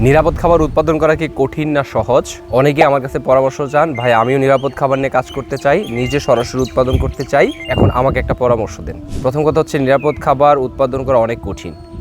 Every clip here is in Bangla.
নিরাপদ খাবার উৎপাদন করা কি কঠিন না সহজ? অনেকে আমার কাছে পরামর্শ চান, ভাই আমিও নিরাপদ খাবার নিয়ে কাজ করতে চাই, নিজে সরাসরি উৎপাদন করতে চাই, এখন আমাকে একটা পরামর্শ দেন। প্রথম কথা হচ্ছে, নিরাপদ খাবার উৎপাদন করা অনেক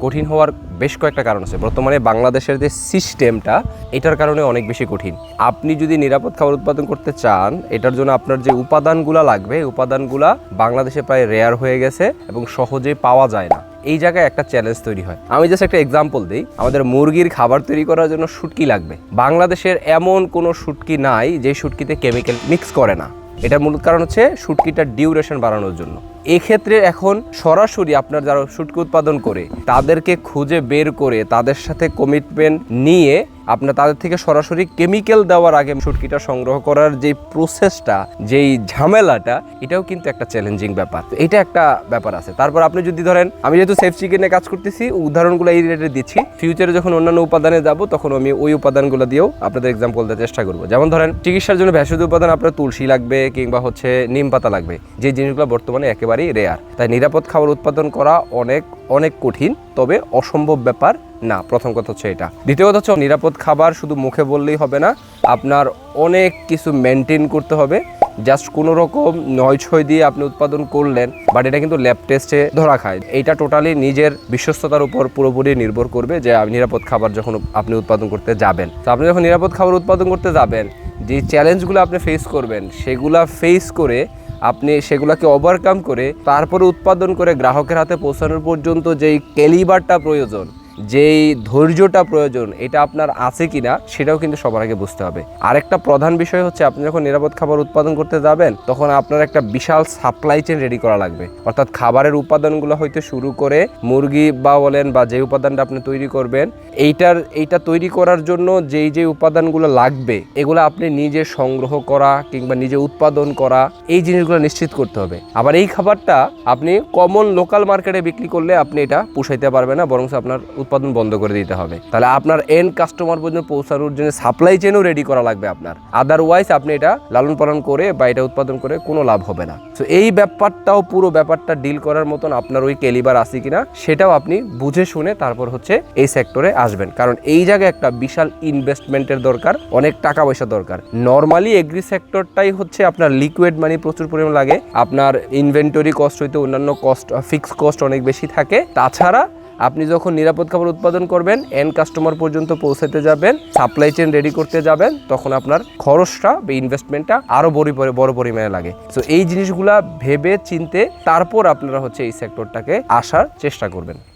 কঠিন হওয়ার বেশ কয়েকটা কারণ আছে। বর্তমানে বাংলাদেশের যে সিস্টেমটা, এটার কারণে অনেক বেশি কঠিন। আপনি যদি নিরাপদ খাবার উৎপাদন করতে চান, এটার জন্য আপনার যে উপাদানগুলো লাগবে, উপাদানগুলা বাংলাদেশে প্রায় রেয়ার হয়ে গেছে এবং সহজে পাওয়া যায় না। এই জায়গায় একটা চ্যালেঞ্জ তৈরি হয়। আমি জাস্ট একটা এক্সাম্পল দিই। আমাদের মুরগির খাবার তৈরি করার জন্য শুটকি লাগবে। বাংলাদেশের এমন কোনো শুটকি নাই যে শুটকিতে কেমিক্যাল মিক্স করে না। এটার মূল কারণ হচ্ছে শুটকিটার ডিউরেশন বাড়ানোর জন্য। এক্ষেত্রে এখন সরাসরি আপনার যারা শুটকি উৎপাদন করে তাদেরকে খুঁজে বের করে তাদের সাথে কমিটমেন্ট নিয়ে আপনার তাদের থেকে সরাসরি কেমিক্যাল দেওয়ার আগে শুটকিটা সংগ্রহ করার যে প্রসেসটা, যেই ঝামেলাটা, এটাও কিন্তু একটা চ্যালেঞ্জিং ব্যাপার। এটা একটা ব্যাপার আছে। তারপর আপনি যদি ধরেন, আমি যেহেতু সেফ চিকেনে কাজ করতেছি, উদাহরণগুলো এই রিলেটেড দিচ্ছি, ফিউচারে যখন অন্যান্য উপাদানে যাব তখন আমি ওই উপাদানগুলো দিয়েও আপনাদের এক্সাম্পল দেওয়ার চেষ্টা করবো। যেমন ধরেন, চিকিৎসার জন্য ভেষজ উপাদান আপনার তুলসী লাগবে কিংবা হচ্ছে নিম পাতা লাগবে, যে জিনিসগুলো বর্তমানে একেবারেই রেয়ার। তাই নিরাপদ খাবার উৎপাদন করা অনেক কঠিন, তবে অসম্ভব ব্যাপার না। প্রথম কথা হচ্ছে এটা। দ্বিতীয় কথা হচ্ছে, নিরাপদ খাবার শুধু মুখে বললেই হবে না, আপনার অনেক কিছু মেনটেন করতে হবে। জাস্ট কোনো রকম নয় দিয়ে আপনি উৎপাদন করলেন, বাট এটা কিন্তু ল্যাব টেস্টে ধরা খায়। এইটা টোটালি নিজের বিশ্বস্ততার উপর পুরোপুরি নির্ভর করবে যে নিরাপদ খাবার যখন আপনি উৎপাদন করতে যাবেন। তো আপনি যখন নিরাপদ খাবার উৎপাদন করতে যাবেন, যে চ্যালেঞ্জগুলো আপনি ফেস করবেন, সেগুলা ফেস করে আপনি সেগুলোকে ওভারকাম করে তারপরে উৎপাদন করে গ্রাহকের হাতে পৌঁছানোর পর্যন্ত যেই ক্যালিবারটা প্রয়োজন, যেই ধৈর্যটা প্রয়োজন, এটা আপনার আছে কিনা সেটাও কিন্তু সবার আগে বুঝতে হবে। আরেকটা প্রধান বিষয় হচ্ছে, আপনি যখন নিরাপদ খাবার উৎপাদন করতে যাবেন তখন আপনার একটা বিশাল সাপ্লাই চেইন রেডি করা লাগবে। অর্থাৎ খাবারের উপাদানগুলো হইতে শুরু করে মুরগি বা বলেন বা যে উপাদানটা আপনি তৈরি করবেন, এইটা তৈরি করার জন্য যেই উপাদানগুলো লাগবে, এগুলো আপনি নিজে সংগ্রহ করা কিংবা নিজে উৎপাদন করা, এই জিনিসগুলো নিশ্চিত করতে হবে। আবার এই খাবারটা আপনি কমন লোকাল মার্কেটে বিক্রি করলে আপনি এটা পুষাইতে পারবেন না, বরং আপনার উৎপাদন বন্ধ করে দিতে হবে। তাহলে আপনার এন্ড কাস্টমার পর্যন্ত পৌঁছানোর জন্য সাপ্লাই চেনও রেডি করা লাগবে আপনার। আদারওয়াইজ আপনি এটা লালন পালন করে বা এটা উৎপাদন করে কোনো লাভ হবে না। তো এই ব্যাপারটাও, পুরো ব্যাপারটা ডিল করার মতন আপনার ওই ক্যালিবার আছে কিনা সেটাও আপনি বুঝে শুনে তারপর হচ্ছে এই সেক্টরে আসবেন। কারণ এই জায়গায় একটা বিশাল ইনভেস্টমেন্টের দরকার, অনেক টাকা পয়সা দরকার। নর্মালি এগ্রি সেক্টরটাই হচ্ছে আপনার লিকুইড মানি প্রচুর পরিমাণ লাগে, আপনার ইনভেন্টরি কস্ট হইতে অন্যান্য কস্ট, ফিক্সড কস্ট অনেক বেশি থাকে। তাছাড়া আপনি যখন নিরাপদ খাবার উৎপাদন করবেন, এন্ড কাস্টমার পর্যন্ত পৌঁছাতে যাবেন, সাপ্লাই চেইন রেডি করতে যাবেন, তখন আপনার খরচটা বা ইনভেস্টমেন্টটা আরও বড় পরিমাণে লাগে। সো এই জিনিসগুলা ভেবে চিনতে তারপর আপনারা হচ্ছে এই সেক্টরটাকে আসার চেষ্টা করবেন।